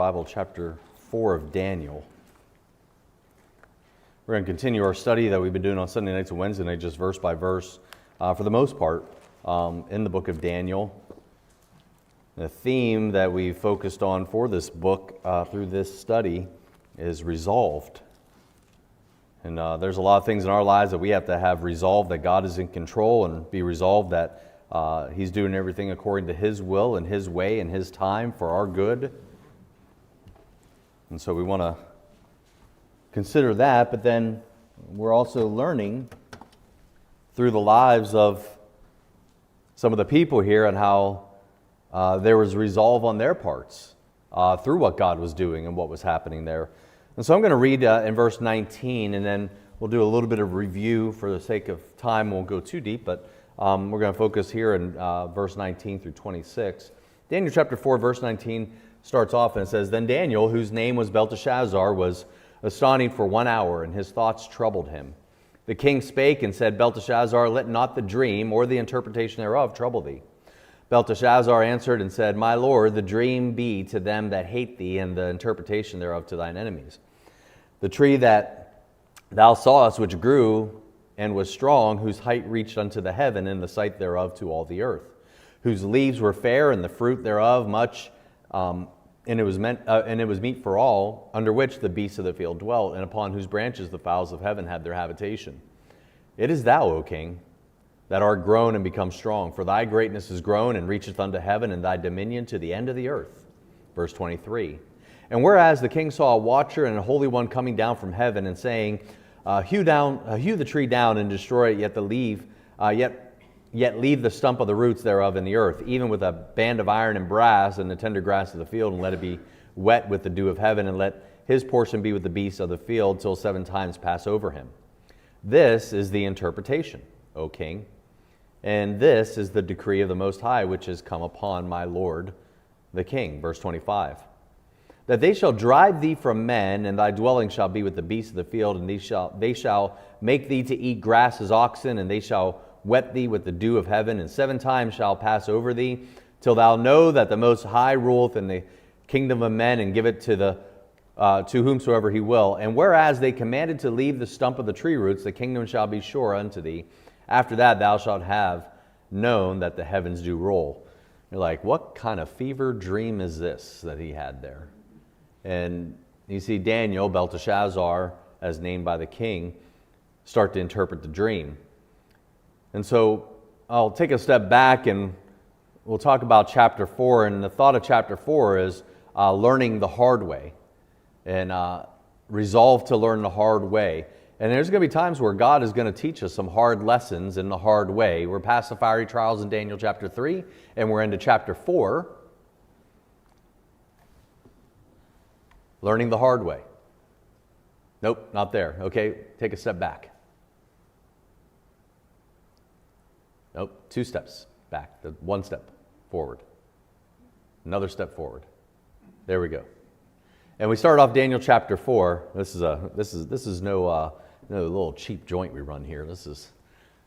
Bible, chapter 4 of Daniel. We're going to continue our study that we've been doing on Sunday nights and Wednesday nights, just verse by verse, for the most part, in the book of Daniel. The theme that we focused on for this book through this study is resolved. And there's a lot of things in our lives that we have to have resolved, that God is in control, and be resolved that He's doing everything according to His will and His way and His time for our good. And so we want to consider that, but then we're also learning through the lives of some of the people here and how there was resolve on their parts through what God was doing and what was happening there. And so I'm going to read in verse 19, and then we'll do a little bit of review for the sake of time. We won't go too deep, but we're going to focus here in verse 19 through 26. Daniel chapter 4, verse 19 starts off and it says, "Then Daniel, whose name was Belteshazzar, was astonished for 1 hour, and his thoughts troubled him. The king spake and said, Belteshazzar, let not the dream or the interpretation thereof trouble thee. Belteshazzar answered and said, My lord, the dream be to them that hate thee, and the interpretation thereof to thine enemies. The tree that thou sawest, which grew and was strong, whose height reached unto the heaven, and the sight thereof to all the earth, whose leaves were fair, and the fruit thereof much, and it was meat for all, under which the beasts of the field dwelt, and upon whose branches the fowls of heaven had their habitation. It is thou, O king, that art grown and become strong, for thy greatness is grown and reacheth unto heaven, and thy dominion to the end of the earth." Verse 23. "And whereas the king saw a watcher and a holy one coming down from heaven, and saying, hew the tree down and destroy it, yet leave the stump of the roots thereof in the earth, even with a band of iron and brass and the tender grass of the field, and let it be wet with the dew of heaven, and let his portion be with the beasts of the field, till 7 times pass over him. This is the interpretation, O king, and this is the decree of the Most High, which is come upon my lord the king." Verse 25. "That they shall drive thee from men, and thy dwelling shall be with the beasts of the field, and they shall make thee to eat grass as oxen, and they shall wet thee with the dew of heaven, and 7 times shall pass over thee, till thou know that the Most High ruleth in the kingdom of men, and give it to whomsoever he will. And whereas they commanded to leave the stump of the tree roots, the kingdom shall be sure unto thee. After that thou shalt have known that the heavens do roll." You're like, what kind of fever dream is this that he had there? And you see Daniel, Belteshazzar, as named by the king, start to interpret the dream. And so I'll take a step back and we'll talk about chapter 4. And the thought of chapter 4 is learning the hard way, and resolve to learn the hard way. And there's going to be times where God is going to teach us some hard lessons in the hard way. We're past the fiery trials in Daniel chapter 3, and we're into chapter 4, learning the hard way. Nope, not there. Okay, take a step back. Nope, 2 steps back. 1 step forward. Another step forward. There we go. And we start off Daniel chapter 4. This is no little cheap joint we run here. This is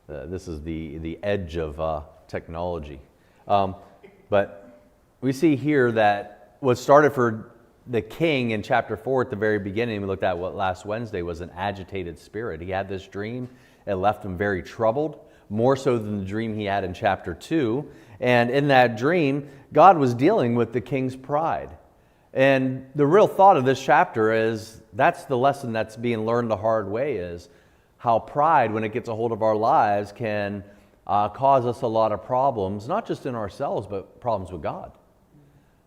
the edge of technology. But we see here that what started for the king in chapter 4 at the very beginning, we looked at what last Wednesday, was an agitated spirit. He had this dream. It left him very troubled, more so than the dream he had in chapter 2. And in that dream, God was dealing with the king's pride. And the real thought of this chapter is, that's the lesson that's being learned the hard way, is how pride, when it gets a hold of our lives, can cause us a lot of problems, not just in ourselves, but problems with God.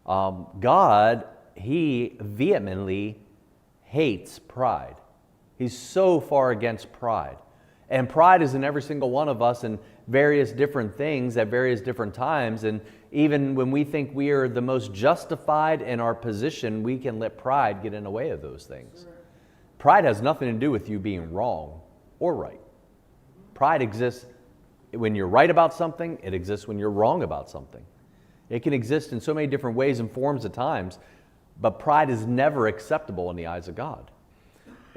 God, He vehemently hates pride. He's so far against pride. And pride is in every single one of us in various different things at various different times. And even when we think we are the most justified in our position, we can let pride get in the way of those things. Sure. Pride has nothing to do with you being wrong or right. Pride exists when you're right about something. It exists when you're wrong about something. It can exist in so many different ways and forms at times, but pride is never acceptable in the eyes of God.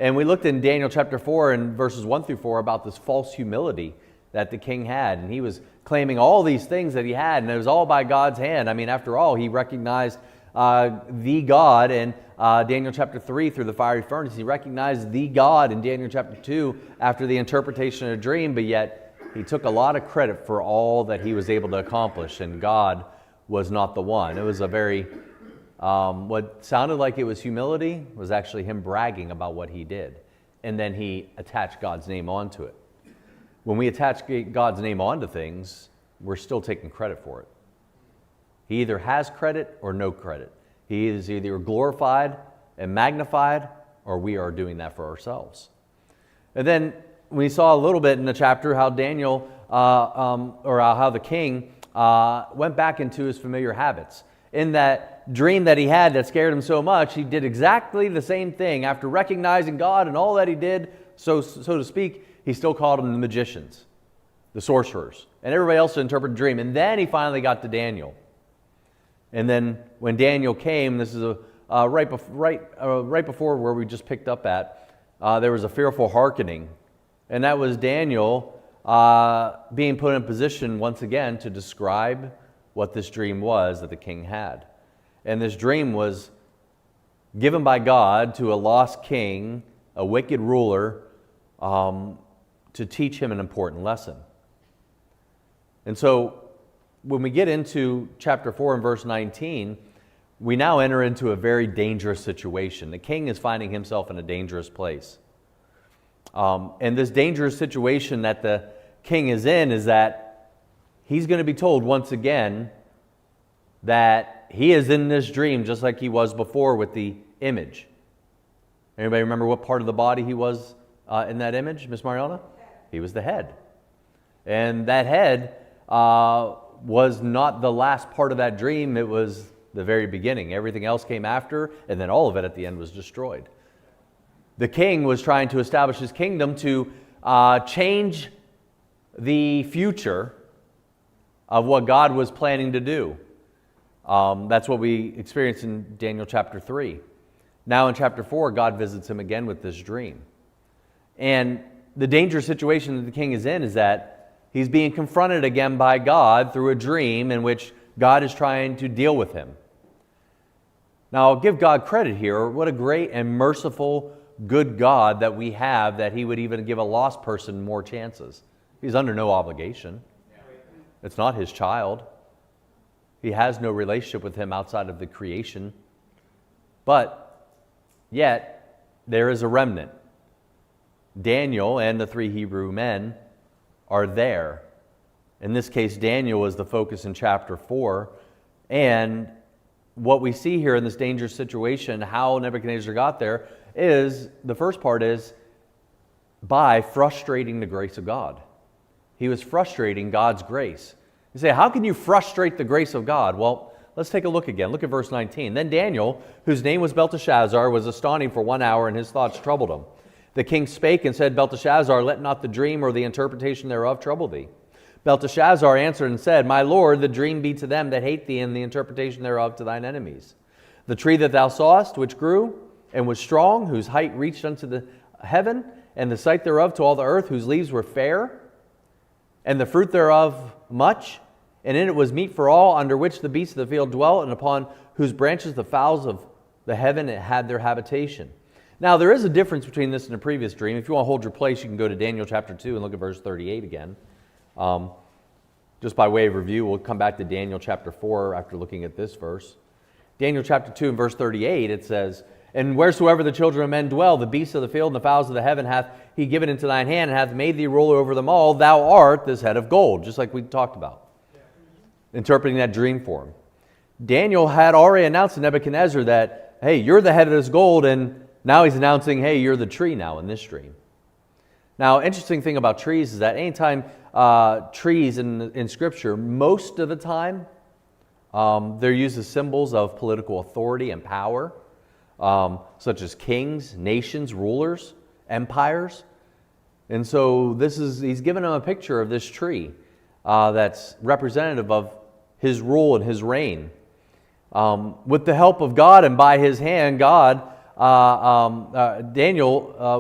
And we looked in Daniel chapter 4 and verses 1 through 4 about this false humility that the king had. And he was claiming all these things that he had, and it was all by God's hand. I mean, after all, he recognized the God in Daniel chapter 3 through the fiery furnace. He recognized the God in Daniel chapter 2 after the interpretation of a dream, but yet he took a lot of credit for all that he was able to accomplish, and God was not the one. It was a very, what sounded like it was humility was actually him bragging about what he did. And then he attached God's name onto it. When we attach God's name onto things, we're still taking credit for it. He either has credit or no credit. He is either glorified and magnified, or we are doing that for ourselves. And then we saw a little bit in the chapter how Daniel, or how the king went back into his familiar habits. In that dream that he had that scared him so much, he did exactly the same thing. After recognizing God and all that he did, so to speak, he still called them the magicians, the sorcerers, and everybody else to interpret the dream. And then he finally got to Daniel. And then when Daniel came, this is right before where we just picked up at, there was a fearful hearkening. And that was Daniel being put in position once again to describe what this dream was that the king had. And this dream was given by God to a lost king, a wicked ruler, to teach him an important lesson. And so when we get into chapter 4 and verse 19, we now enter into a very dangerous situation. The king is finding himself in a dangerous place. And this dangerous situation that the king is in is that he's going to be told once again that he is in this dream just like he was before with the image. Anybody remember what part of the body he was in that image, Miss Mariana? He was the head. And that head was not the last part of that dream. It was the very beginning. Everything else came after, and then all of it at the end was destroyed. The king was trying to establish his kingdom to change the future of what God was planning to do. That's what we experienced in Daniel chapter 3. Now in chapter 4, God visits him again with this dream. And the dangerous situation that the king is in is that he's being confronted again by God through a dream in which God is trying to deal with him. Now, I'll give God credit here. What a great and merciful, good God that we have, that he would even give a lost person more chances. He's under no obligation. It's not his child. He has no relationship with him outside of the creation. But yet, there is a remnant. Daniel and the 3 Hebrew men are there. In this case, Daniel is the focus in chapter 4. And what we see here in this dangerous situation, how Nebuchadnezzar got there, is, the first part is, by frustrating the grace of God. He was frustrating God's grace. You say, how can you frustrate the grace of God? Well, let's take a look again. Look at verse 19. Then Daniel, whose name was Belteshazzar, was astonished for 1 hour, and his thoughts troubled him. The king spake and said, Belteshazzar, let not the dream or the interpretation thereof trouble thee. Belteshazzar answered and said, My lord, the dream be to them that hate thee, and the interpretation thereof to thine enemies. The tree that thou sawest, which grew and was strong, whose height reached unto the heaven, and the sight thereof to all the earth, whose leaves were fair, and the fruit thereof much, and in it was meat for all, under which the beasts of the field dwelt, and upon whose branches the fowls of the heaven had their habitation. Now, there is a difference between this and a previous dream. If you want to hold your place, you can go to Daniel chapter 2 and look at verse 38 again. Just by way of review, we'll come back to Daniel chapter 4 after looking at this verse. Daniel chapter 2 and verse 38, it says, And wheresoever the children of men dwell, the beasts of the field and the fowls of the heaven hath he given into thine hand, and hath made thee ruler over them all. Thou art this head of gold, just like we talked about. Interpreting that dream for him. Daniel had already announced to Nebuchadnezzar that, hey, you're the head of this gold, and now he's announcing, hey, you're the tree now in this dream. Now, interesting thing about trees is that anytime trees in Scripture, most of the time, they're used as symbols of political authority and power, such as kings, nations, rulers, empires. And so he's given them a picture of this tree that's representative of his rule and his reign. With the help of God and by his hand, Daniel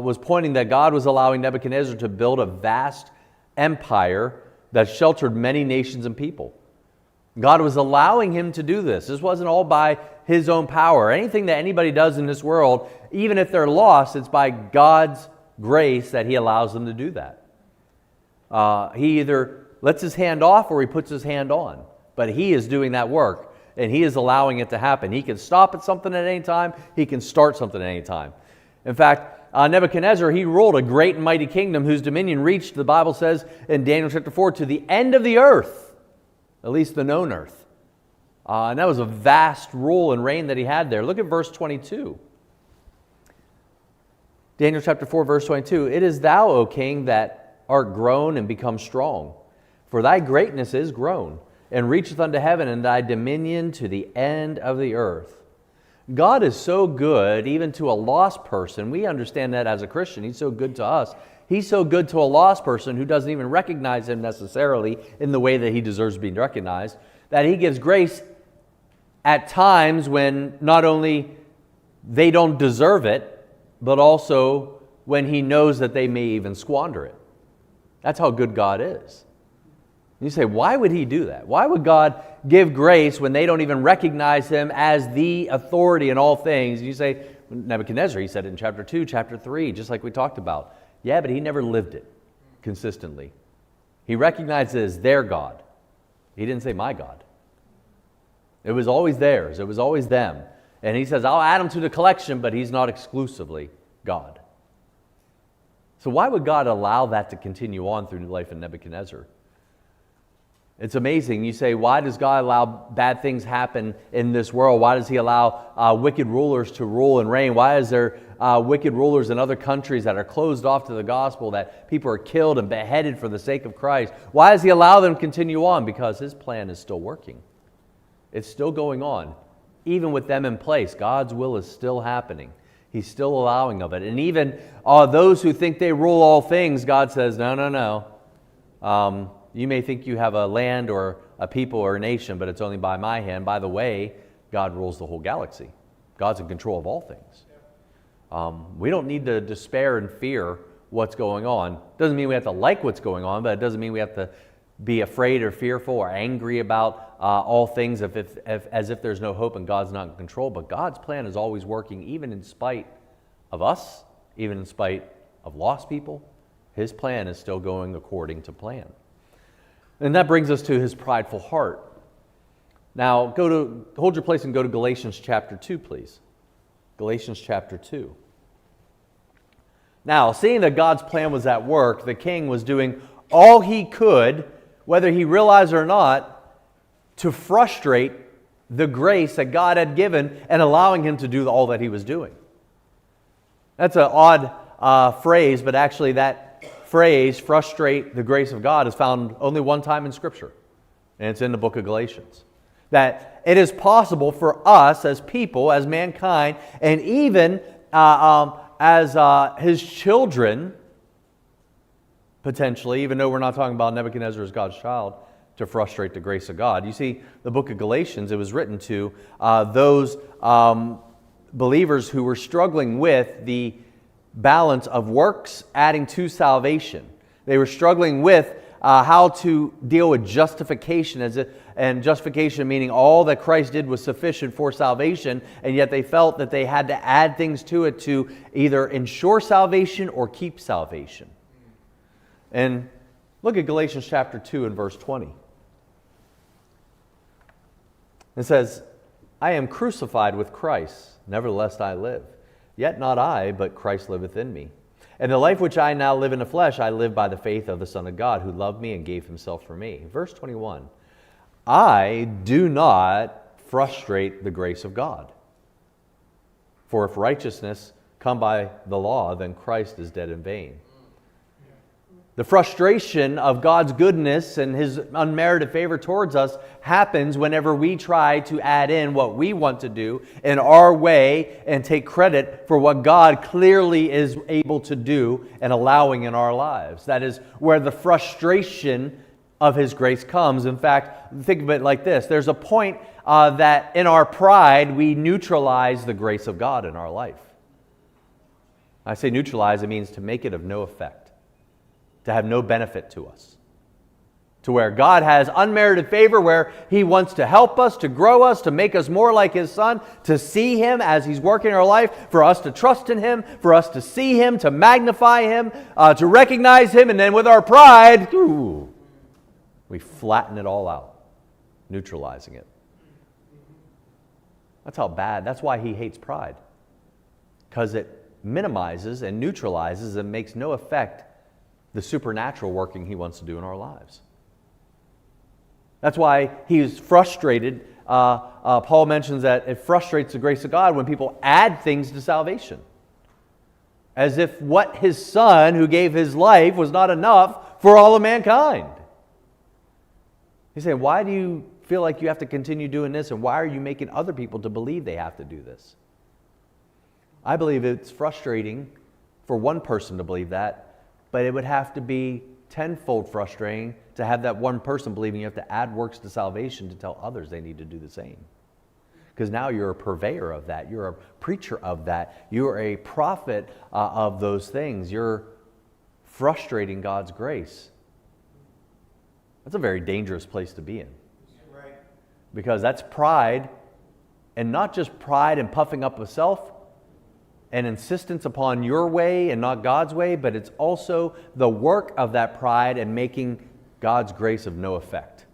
was pointing that God was allowing Nebuchadnezzar to build a vast empire that sheltered many nations and people. God was allowing him to do this. This wasn't all by his own power. Anything that anybody does in this world, even if they're lost, it's by God's grace that he allows them to do that. He either lets his hand off or he puts his hand on. But he is doing that work, and he is allowing it to happen. He can stop at something at any time. He can start something at any time. In fact, Nebuchadnezzar, he ruled a great and mighty kingdom whose dominion reached, the Bible says in Daniel chapter 4, to the end of the earth, at least the known earth. And that was a vast rule and reign that he had there. Look at verse 22. Daniel chapter 4, verse 22. It is thou, O king, that art grown and become strong. For thy greatness is grown, and reacheth unto heaven, and thy dominion to the end of the earth. God is so good, even to a lost person. We understand that as a Christian. He's so good to us. He's so good to a lost person who doesn't even recognize him necessarily in the way that he deserves to be recognized, that he gives grace at times when not only they don't deserve it, but also when he knows that they may even squander it. That's how good God is. You say, why would he do that? Why would God give grace when they don't even recognize him as the authority in all things? You say, Nebuchadnezzar, he said it in chapter 2, chapter 3, just like we talked about. Yeah, but he never lived it consistently. He recognized it as their God. He didn't say my God. It was always theirs. It was always them. And he says, I'll add them to the collection, but he's not exclusively God. So why would God allow that to continue on through the life of Nebuchadnezzar? It's amazing. You say, why does God allow bad things happen in this world? Why does he allow wicked rulers to rule and reign? Why is there wicked rulers in other countries that are closed off to the gospel, that people are killed and beheaded for the sake of Christ? Why does he allow them to continue on? Because his plan is still working. It's still going on. Even with them in place, God's will is still happening. He's still allowing of it. And even those who think they rule all things, God says, no. You may think you have a land or a people or a nation, but it's only by my hand. By the way, God rules the whole galaxy. God's in control of all things. We don't need to despair and fear what's going on. Doesn't mean we have to like what's going on, but it doesn't mean we have to be afraid or fearful or angry about all things as if there's no hope and God's not in control. But God's plan is always working, even in spite of us, even in spite of lost people. His plan is still going according to plan. And that brings us to his prideful heart. Now, hold your place and go to Galatians chapter 2, please. Galatians chapter 2. Now, seeing that God's plan was at work, the king was doing all he could, whether he realized it or not, to frustrate the grace that God had given and allowing him to do all that he was doing. That's an odd phrase, but actually that phrase, frustrate the grace of God, is found only one time in Scripture, and it's in the book of Galatians. That it is possible for us as people, as mankind, and even as his children, potentially, even though we're not talking about Nebuchadnezzar as God's child, to frustrate the grace of God. You see, the book of Galatians, it was written to those believers who were struggling with the balance of works adding to salvation. They were struggling with how to deal with justification, and justification meaning all that Christ did was sufficient for salvation, and yet they felt that they had to add things to it to either ensure salvation or keep salvation. And look at Galatians chapter 2 and verse 20. It says, I am crucified with Christ, nevertheless I live. Yet not I, but Christ liveth in me. And the life which I now live in the flesh, I live by the faith of the Son of God, who loved me and gave himself for me. Verse 21, I do not frustrate the grace of God. For if righteousness come by the law, then Christ is dead in vain. The frustration of God's goodness and his unmerited favor towards us happens whenever we try to add in what we want to do in our way and take credit for what God clearly is able to do and allowing in our lives. That is where the frustration of his grace comes. In fact, think of it like this. There's a point that in our pride we neutralize the grace of God in our life. I say neutralize, it means to make it of no effect. To have no benefit to us. to where God has unmerited favor, where He wants to help us, to grow us, to make us more like His Son, to see Him as He's working in our life, for us to trust in Him, for us to see Him, to magnify Him, to recognize Him, and then with our pride, we flatten it all out, neutralizing it. That's how bad, that's why He hates pride. Because it minimizes and neutralizes and makes no effect the supernatural working He wants to do in our lives. That's why He's frustrated. Paul mentions that it frustrates the grace of God when people add things to salvation. As if what His Son, who gave His life, was not enough for all of mankind. He's saying, why do you feel like you have to continue doing this, and why are you making other people to believe they have to do this? I believe it's frustrating for one person to believe that, but it would have to be tenfold frustrating to have that one person believing you have to add works to salvation to tell others they need to do the same. Because now you're a purveyor of that. You're a preacher of that. You're a prophet of those things. You're frustrating God's grace. That's a very dangerous place to be in. Right. Because that's pride, and not just pride and puffing up of self, and insistence upon your way and not God's way, but it's also the work of that pride and making God's grace of no effect.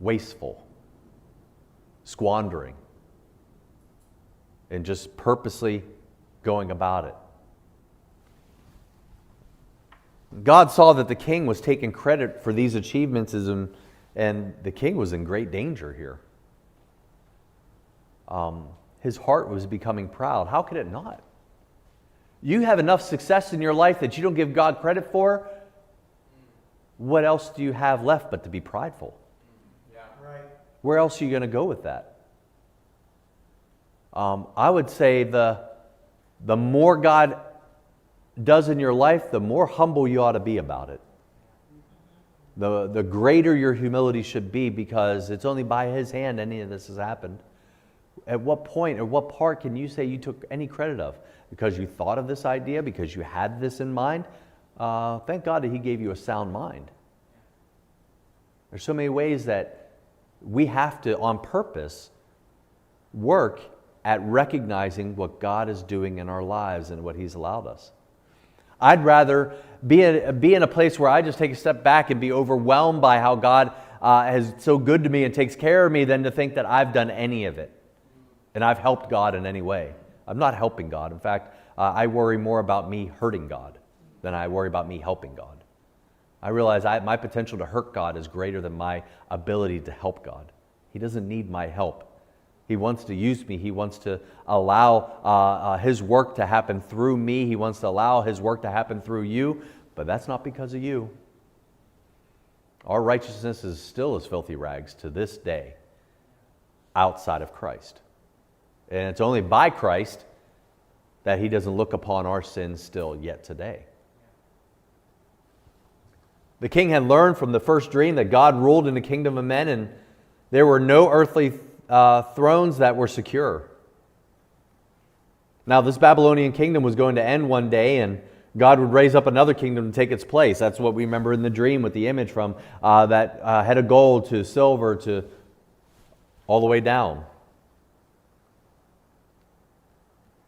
Wasteful. Squandering. And just purposely going about it. God saw that the king was taking credit for these achievements, and the king was in great danger here. His heart was becoming proud. How could it not? You have enough success in your life that you don't give God credit for. What else do you have left but to be prideful? Yeah, right. Where else are you going to go with that? I would say the more God does in your life, the more humble you ought to be about it. The greater your humility should be, because it's only by His hand any of this has happened. At what point or what part can you say you took any credit of? Because you thought of this idea, because you had this in mind? Thank God that He gave you a sound mind. There's so many ways that we have to, on purpose, work at recognizing what God is doing in our lives and what He's allowed us. I'd rather be in a place where I just take a step back and be overwhelmed by how God is so good to me and takes care of me, than to think that I've done any of it and I've helped God in any way. I'm not helping God. In fact, I worry more about me hurting God than I worry about me helping God. I realize my potential to hurt God is greater than my ability to help God. He doesn't need my help. He wants to use me. He wants to allow His work to happen through me. He wants to allow His work to happen through you, but that's not because of you. Our righteousness is still as filthy rags to this day outside of Christ. And it's only by Christ that He doesn't look upon our sins still yet today. The king had learned from the first dream that God ruled in the kingdom of men, and there were no earthly thrones that were secure. Now, this Babylonian kingdom was going to end one day, and God would raise up another kingdom to take its place. That's what we remember in the dream with the image from that head of gold to silver to all the way down.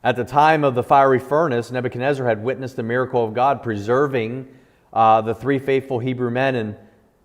At the time of the fiery furnace, Nebuchadnezzar had witnessed the miracle of God preserving the three faithful Hebrew men, and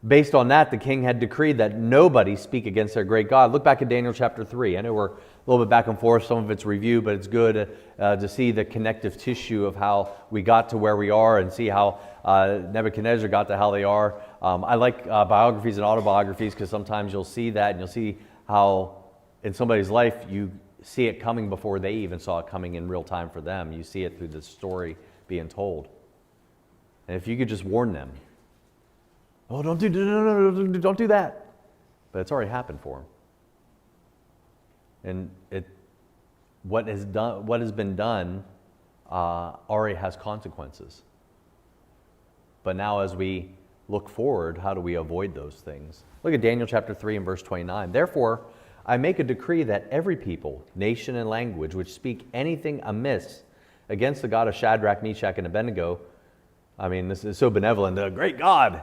based on that, the king had decreed that nobody speak against their great God. Look back at Daniel chapter 3. I know we're a little bit back and forth, some of it's review, but it's good to see the connective tissue of how we got to where we are and see how Nebuchadnezzar got to how they are. I like biographies and autobiographies, because sometimes you'll see that, and you'll see how in somebody's life you see it coming before they even saw it coming in real time for them. You see it through the story being told. And if you could just warn them, oh, don't do that. But it's already happened for them. And what has been done already has consequences. But now as we look forward, how do we avoid those things? Look at Daniel chapter 3 and verse 29. Therefore, I make a decree that every people, nation, and language which speak anything amiss against the God of Shadrach, Meshach, and Abednego, I mean, this is so benevolent, the great God,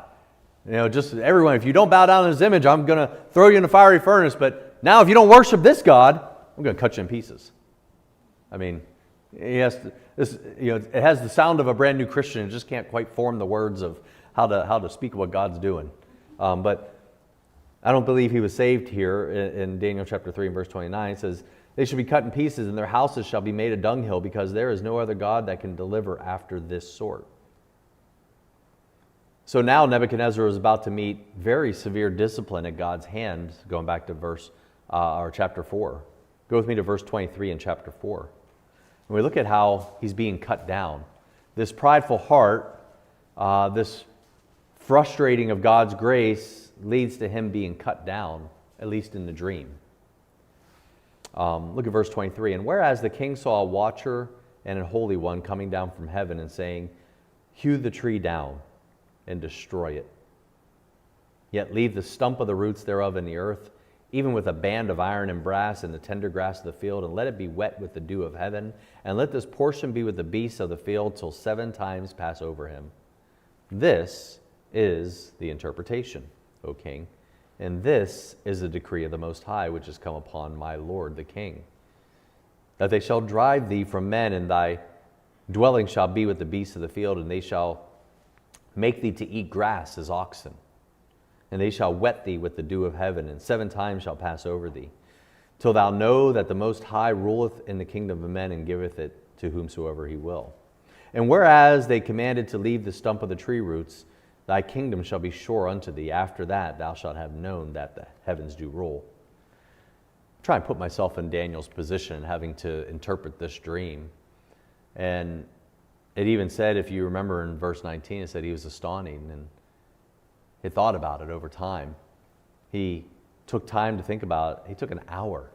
Just everyone, if you don't bow down to this image, I'm going to throw you in a fiery furnace. But now if you don't worship this God, I'm going to cut you in pieces. I mean, it has the sound of a brand new Christian. It just can't quite form the words of how to speak what God's doing. But I don't believe he was saved here in Daniel chapter 3 and verse 29. It says, they shall be cut in pieces, and their houses shall be made a dunghill, because there is no other God that can deliver after this sort. So now Nebuchadnezzar was about to meet very severe discipline at God's hand, going back to chapter 4. Go with me to verse 23 in chapter 4. And we look at how he's being cut down. This prideful heart, this frustrating of God's grace, leads to him being cut down, at least in the dream. Look at verse 23. And whereas the king saw a watcher and a holy one coming down from heaven and saying, hew the tree down and destroy it, yet leave the stump of the roots thereof in the earth, even with a band of iron and brass and the tender grass of the field, and let it be wet with the dew of heaven, and let this portion be with the beasts of the field till 7 times pass over him. This is the interpretation, O king, and this is the decree of the Most High, which has come upon my lord the king, that they shall drive thee from men, and thy dwelling shall be with the beasts of the field, and they shall make thee to eat grass as oxen, and they shall wet thee with the dew of heaven, and 7 times shall pass over thee, till thou know that the Most High ruleth in the kingdom of men, and giveth it to whomsoever he will. And whereas they commanded to leave the stump of the tree roots, thy kingdom shall be sure unto thee. After that thou shalt have known that the heavens do rule. Try and put myself in Daniel's position, having to interpret this dream. And it even said, if you remember in verse 19, it said he was astonished and he thought about it over time. He took time to think about it. He took an hour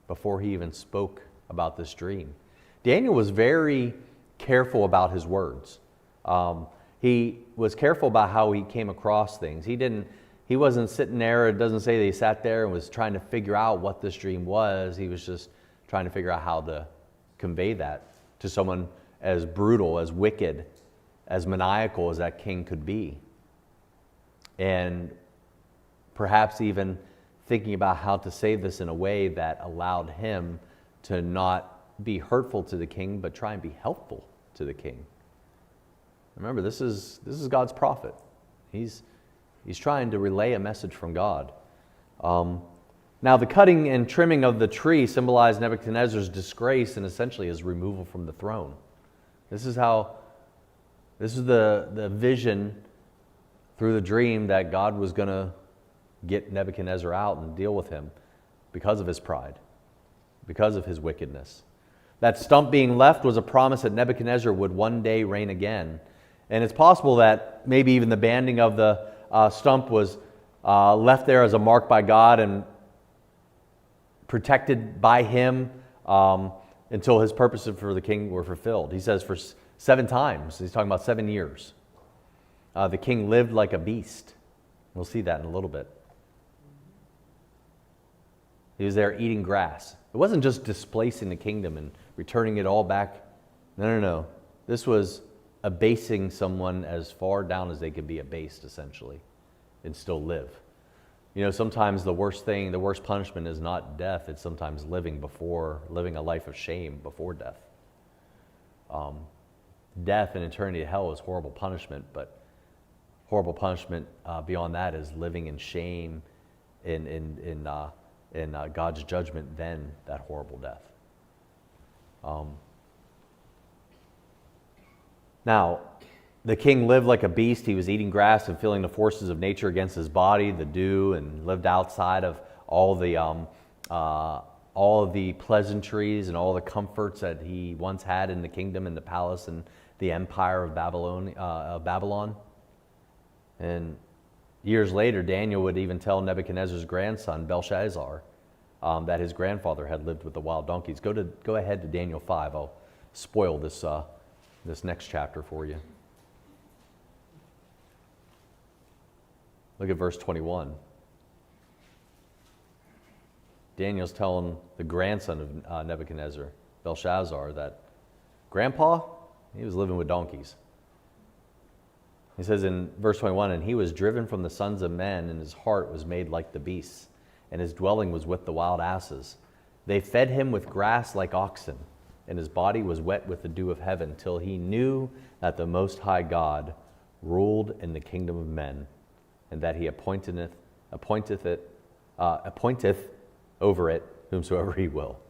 before he even spoke about this dream. Daniel was very careful about his words. He was careful about how he came across things. He wasn't sitting there, it doesn't say that he sat there and was trying to figure out what this dream was. He was just trying to figure out how to convey that to someone as brutal, as wicked, as maniacal as that king could be. And perhaps even thinking about how to say this in a way that allowed him to not be hurtful to the king, but try and be helpful to the king. Remember, this is God's prophet. He's trying to relay a message from God. Now, the cutting and trimming of the tree symbolized Nebuchadnezzar's disgrace and essentially his removal from the throne. This is the vision through the dream that God was going to get Nebuchadnezzar out and deal with him because of his pride, because of his wickedness. That stump being left was a promise that Nebuchadnezzar would one day reign again. And it's possible that maybe even the banding of the stump was left there as a mark by God and protected by him until his purposes for the king were fulfilled. He says for 7 times, he's talking about 7 years, the king lived like a beast. We'll see that in a little bit. He was there eating grass. It wasn't just displacing the kingdom and returning it all back. No. This was abasing someone as far down as they could be abased, essentially, and still live. Sometimes the worst punishment is not death. It's sometimes living a life of shame before death. Death and eternity of hell is horrible punishment, but horrible punishment beyond that is living in shame in God's judgment than that horrible death. Now, the king lived like a beast. He was eating grass and feeling the forces of nature against his body, the dew, and lived outside of all of the pleasantries and all the comforts that he once had in the kingdom and the palace and the empire of Babylon. And years later, Daniel would even tell Nebuchadnezzar's grandson, Belshazzar, that his grandfather had lived with the wild donkeys. Go ahead to Daniel 5. I'll spoil this next chapter for you. Look at verse 21. Daniel's telling the grandson of Nebuchadnezzar, Belshazzar, that Grandpa, he was living with donkeys. He says in verse 21, and he was driven from the sons of men, and his heart was made like the beasts, and his dwelling was with the wild asses. They fed him with grass like oxen, and his body was wet with the dew of heaven, till he knew that the Most High God ruled in the kingdom of men, and that he appointeth over it whomsoever he will.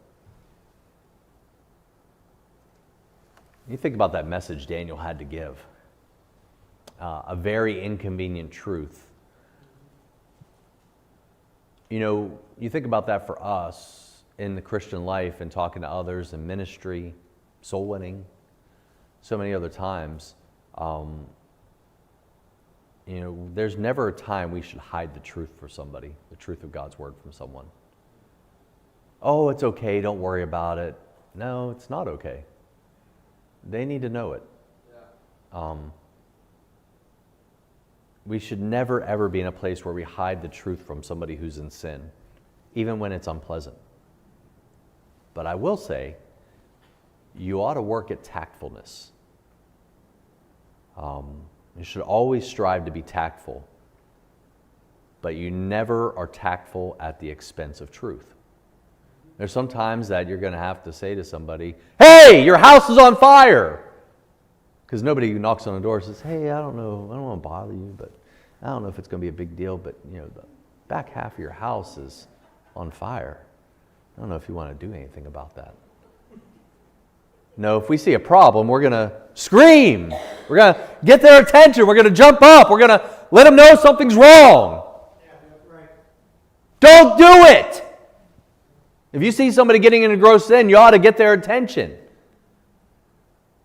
You think about that message Daniel had to give. A very inconvenient truth. You know, you think about that for us in the Christian life and talking to others in ministry, soul winning, so many other times. You know, there's never a time we should hide the truth for somebody, the truth of God's word from someone. Oh, it's okay, don't worry about it. No, it's not okay. They need to know it. Yeah. We should never, ever be in a place where we hide the truth from somebody who's in sin, even when it's unpleasant. But I will say, you ought to work at tactfulness. You should always strive to be tactful, but you never are tactful at the expense of truth. There's some times that you're going to have to say to somebody, hey, your house is on fire! Because nobody knocks on the door and says, hey, I don't know, I don't want to bother you, but I don't know if it's going to be a big deal, but you know, the back half of your house is on fire. I don't know if you want to do anything about that. No, if we see a problem, we're going to scream. We're going to get their attention. We're going to jump up. We're going to let them know something's wrong. Yeah, right. Don't do it. If you see somebody getting engrossed in, you ought to get their attention.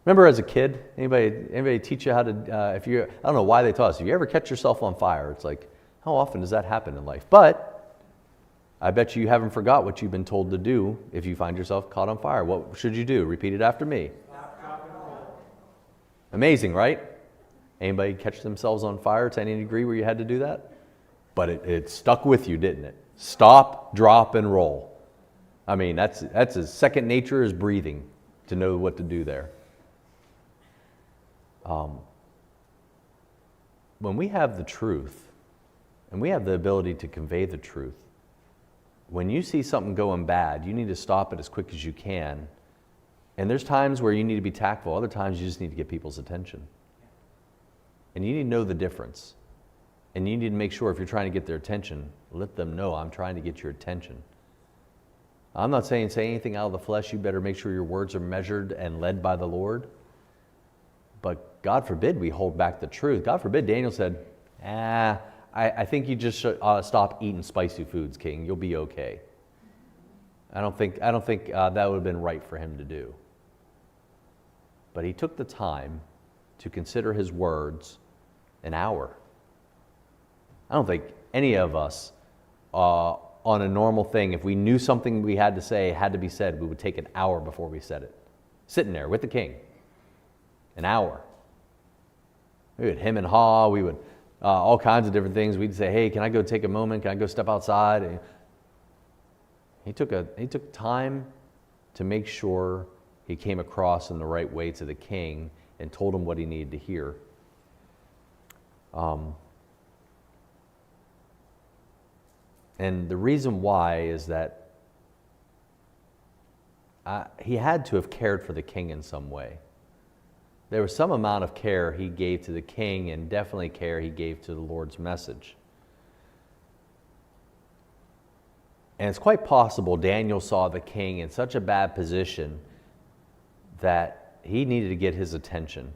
Remember as a kid, anybody teach you how to, I don't know why they taught us, if you ever catch yourself on fire, it's like, how often does that happen in life? But I bet you haven't forgot what you've been told to do if you find yourself caught on fire. What should you do? Repeat it after me. Amazing, right? Anybody catch themselves on fire to any degree where you had to do that? But it stuck with you, didn't it? Stop, drop, and roll. I mean, that's as second nature as breathing to know what to do there. When we have the truth, and we have the ability to convey the truth, when you see something going bad, you need to stop it as quick as you can. And there's times where you need to be tactful. Other times you just need to get people's attention. And you need to know the difference. And you need to make sure if you're trying to get their attention, let them know I'm trying to get your attention. I'm not saying say anything out of the flesh. You better make sure your words are measured and led by the Lord. But God forbid we hold back the truth. God forbid Daniel said, I think you just should stop eating spicy foods, King. You'll be okay. I don't think that would have been right for him to do. But he took the time to consider his words an hour. I don't think any of us, on a normal thing, if we knew something we had to say had to be said, we would take an hour before we said it. Sitting there with the king. An hour. We would hem and haw. We would all kinds of different things. We'd say, hey, can I go take a moment? Can I go step outside? And he took time to make sure he came across in the right way to the king and told him what he needed to hear. And the reason why is that he had to have cared for the king in some way. There was some amount of care he gave to the king, and definitely care he gave to the Lord's message. And it's quite possible Daniel saw the king in such a bad position that he needed to get his attention.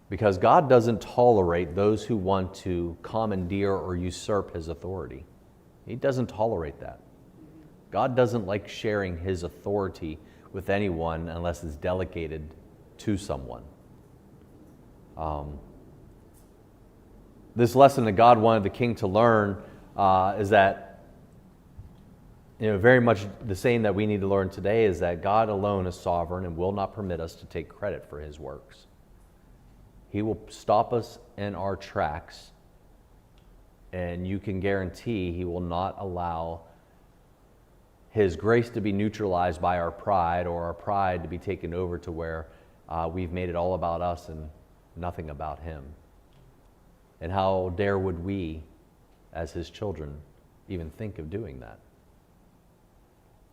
Because God doesn't tolerate those who want to commandeer or usurp his authority. He doesn't tolerate that. God doesn't like sharing his authority with anyone unless it's delegated to someone. This lesson that God wanted the king to learn is that, very much the same that we need to learn today is that God alone is sovereign and will not permit us to take credit for his works. He will stop us in our tracks, and you can guarantee he will not allow his grace to be neutralized by our pride, or our pride to be taken over to where we've made it all about us and nothing about him. And how dare would we, as his children, even think of doing that?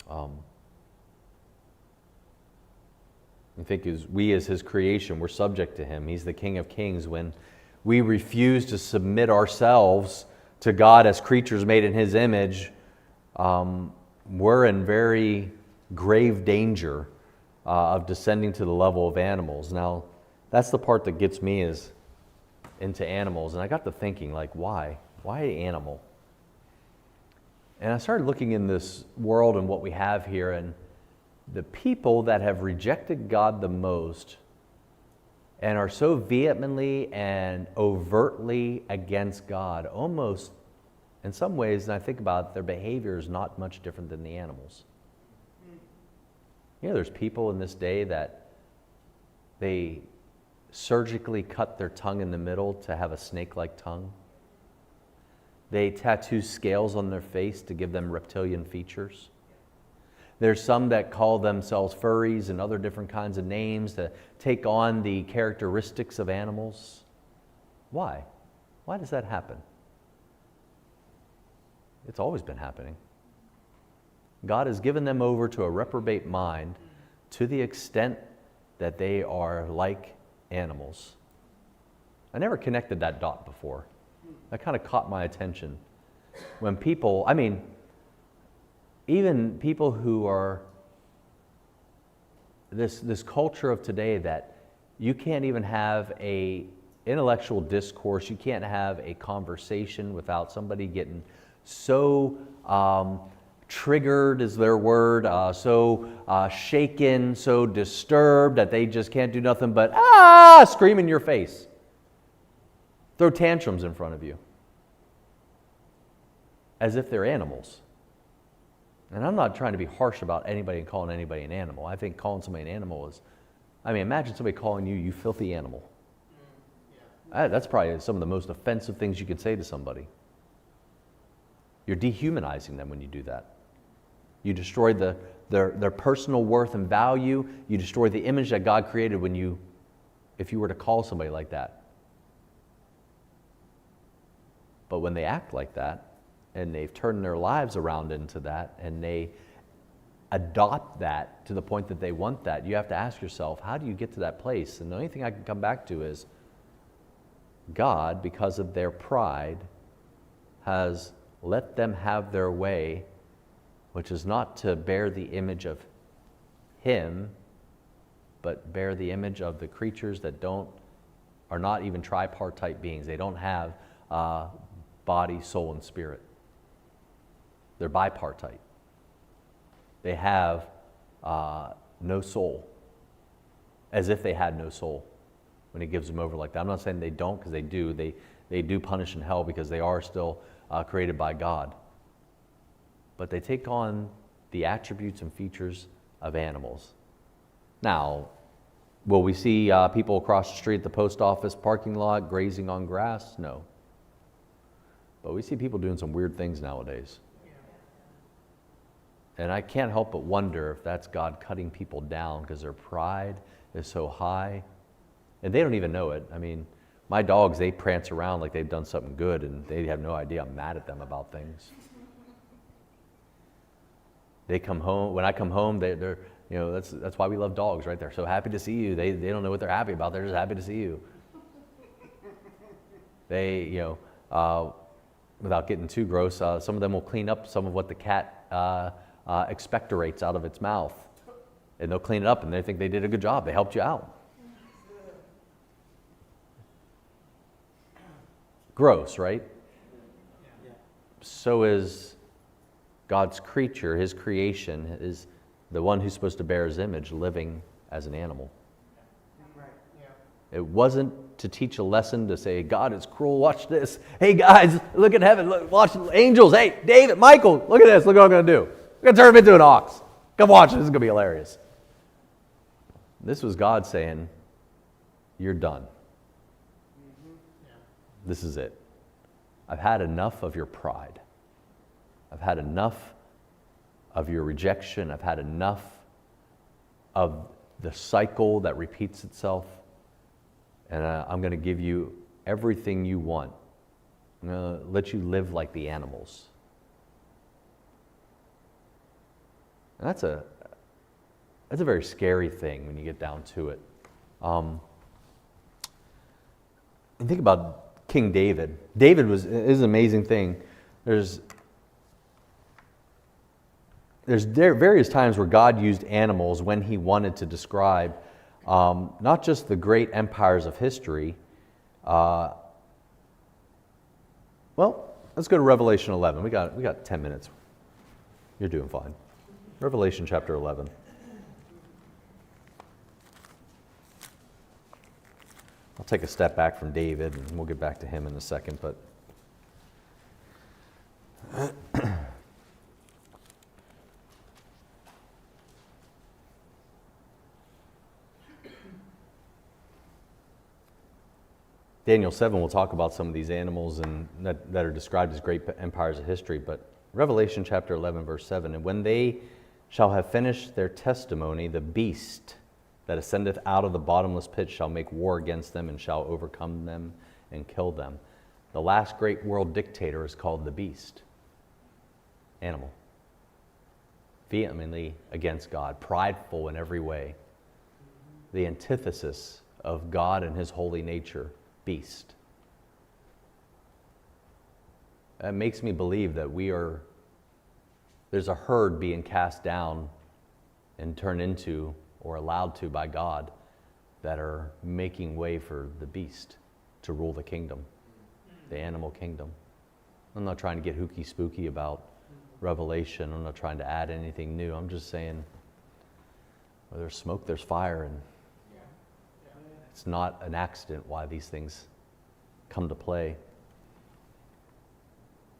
I think we as his creation, we're subject to him. He's the King of Kings. When we refuse to submit ourselves to God as creatures made in his image, we're in very grave danger of descending to the level of animals. Now, that's the part that gets me is into animals. And I got to thinking, like, why? Why animal? And I started looking in this world and what we have here, and the people that have rejected God the most and are so vehemently and overtly against God, almost in some ways, and I think about it, their behavior is not much different than the animals. You know, there's people in this day that they surgically cut their tongue in the middle to have a snake-like tongue. They tattoo scales on their face to give them reptilian features. There's some that call themselves furries and other different kinds of names to take on the characteristics of animals. Why? Why does that happen? It's always been happening. God has given them over to a reprobate mind to the extent that they are like animals. I never connected that dot before. That kind of caught my attention. When people, even people who are this culture of today that you can't even have a intellectual discourse, you can't have a conversation without somebody getting so triggered is their word, so shaken, so disturbed that they just can't do nothing but scream in your face. Throw tantrums in front of you. As if they're animals. And I'm not trying to be harsh about anybody and calling anybody an animal. I think calling somebody an animal is, imagine somebody calling you, you filthy animal. That's probably some of the most offensive things you could say to somebody. You're dehumanizing them when you do that. You destroy their personal worth and value. You destroy the image that God created if you were to call somebody like that. But when they act like that, and they've turned their lives around into that, and they adopt that to the point that they want that, you have to ask yourself, how do you get to that place? And the only thing I can come back to is God, because of their pride, has let them have their way, which is not to bear the image of him, but bear the image of the creatures that are not even tripartite beings. They don't have body, soul, and spirit. They're bipartite. They have no soul, as if they had no soul when he gives them over like that. I'm not saying they don't, because they do. They do punish in hell because they are still created by God. But they take on the attributes and features of animals. Now, will we see people across the street at the post office parking lot grazing on grass? No. But we see people doing some weird things nowadays. And I can't help but wonder if that's God cutting people down because their pride is so high. And they don't even know it. My dogs, they prance around like they've done something good, and they have no idea I'm mad at them about things. They come home, when I come home, they're that's why we love dogs, right? They're so happy to see you. They don't know what they're happy about. They're just happy to see you. They, without getting too gross, some of them will clean up some of what the cat expectorates out of its mouth. And they'll clean it up, and they think they did a good job. They helped you out. Gross, right? So is God's creature, his creation, is the one who's supposed to bear his image, living as an animal. It wasn't to teach a lesson to say, God is cruel, watch this. Hey guys, look at heaven, look, watch angels. Hey, David, Michael, look at this, look what I'm going to do. I'm going to turn him into an ox. Come watch, this is going to be hilarious. This was God saying, you're done. This is it. I've had enough of your pride. I've had enough of your rejection. I've had enough of the cycle that repeats itself. and I'm going to give you everything you want. I'm going to let you live like the animals. And that's a very scary thing when you get down to it. And think about King David. David is an amazing thing. There's various times where God used animals when he wanted to describe not just the great empires of history. Well, let's go to Revelation 11. We got 10 minutes. You're doing fine. Revelation chapter 11. I'll take a step back from David, and we'll get back to him in a second, but Daniel 7 will talk about some of these animals and that are described as great empires of history, but Revelation chapter 11, verse 7, and when they shall have finished their testimony, the beast that ascendeth out of the bottomless pit shall make war against them and shall overcome them and kill them. The last great world dictator is called the beast. Animal. Vehemently against God, prideful in every way. The antithesis of God and his holy nature, beast. That makes me believe that there's a herd being cast down and turned into or allowed to by God that are making way for the beast to rule the kingdom, the animal kingdom. I'm not trying to get hooky spooky about Revelation. I'm not trying to add anything new. I'm just saying where there's smoke, there's fire, and it's not an accident why these things come to play.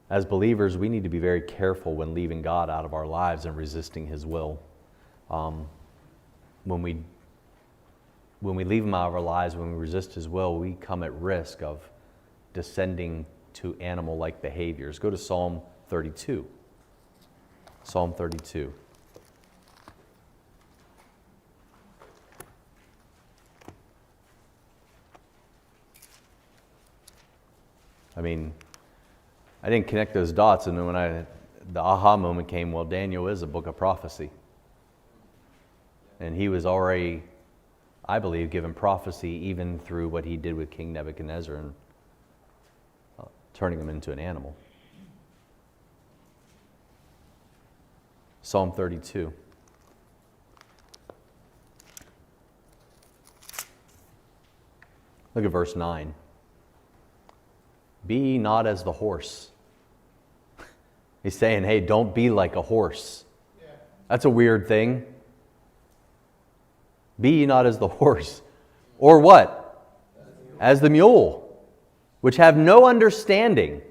As believers, we need to be very careful when leaving God out of our lives and resisting his will. When we leave him out of our lives, when we resist his will, we come at risk of descending to animal-like behaviors. Go to Psalm 32. Psalm 32. I mean, I didn't connect those dots, and then when the aha moment came, well, Daniel is a book of prophecy. And he was already, I believe, given prophecy even through what he did with King Nebuchadnezzar and turning him into an animal. Psalm 32. Look at verse 9. Be ye not as the horse. He's saying, hey, don't be like a horse. Yeah. That's a weird thing. Be ye not as the horse. Or what? As the mule, which have no understanding.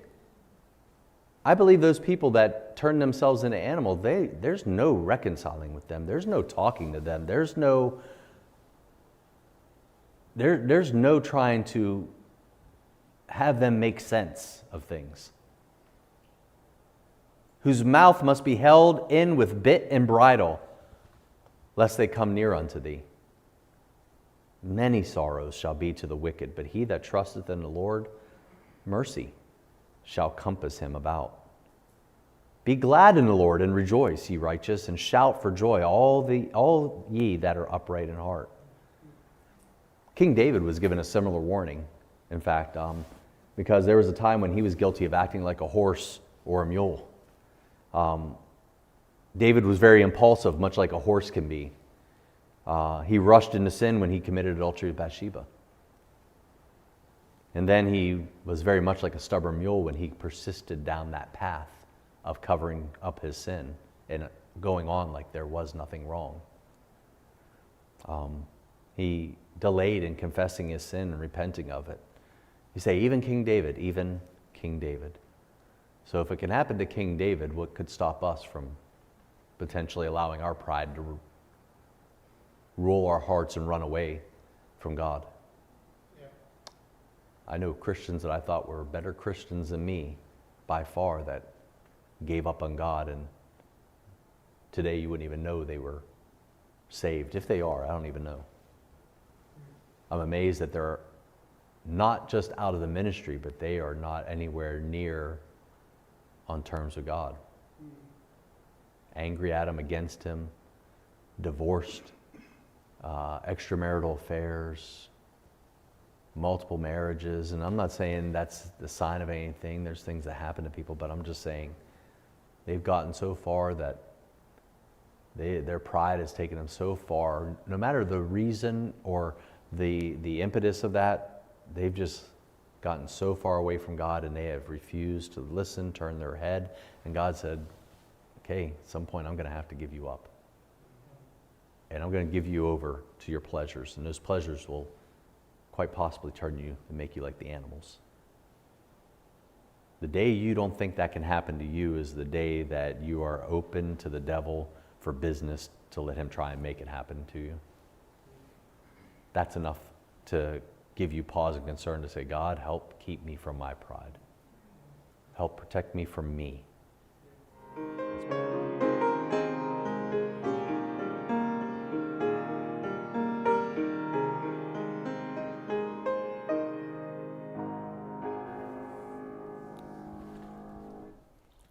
I believe those people that turn themselves into animals, there's no reconciling with them. There's no talking to them. There's no trying to have them make sense of things. Whose mouth must be held in with bit and bridle, lest they come near unto thee. Many sorrows shall be to the wicked, but he that trusteth in the Lord, mercy shall compass him about. Be glad in the Lord and rejoice, ye righteous, and shout for joy, all ye that are upright in heart. King David was given a similar warning, in fact, because there was a time when he was guilty of acting like a horse or a mule. David was very impulsive, much like a horse can be. He rushed into sin when he committed adultery with Bathsheba. And then he was very much like a stubborn mule when he persisted down that path of covering up his sin and going on like there was nothing wrong. He delayed in confessing his sin and repenting of it. You say, even King David. So if it can happen to King David, what could stop us from potentially allowing our pride to rule our hearts and run away from God? Yeah. I know Christians that I thought were better Christians than me by far that gave up on God, and today you wouldn't even know they were saved. If they are, I don't even know. I'm amazed that there not just out of the ministry, but they are not anywhere near on terms with God. Angry at him, against him, divorced, extramarital affairs, multiple marriages. And I'm not saying that's the sign of anything. There's things that happen to people, but I'm just saying they've gotten so far that their pride has taken them so far. No matter the reason or the impetus of that, they've just gotten so far away from God, and they have refused to listen, turn their head. And God said, okay, at some point I'm going to have to give you up. And I'm going to give you over to your pleasures. And those pleasures will quite possibly turn you and make you like the animals. The day you don't think that can happen to you is the day that you are open to the devil for business to let him try and make it happen to you. That's enough to give you pause and concern to say, God, help keep me from my pride. Help protect me from me.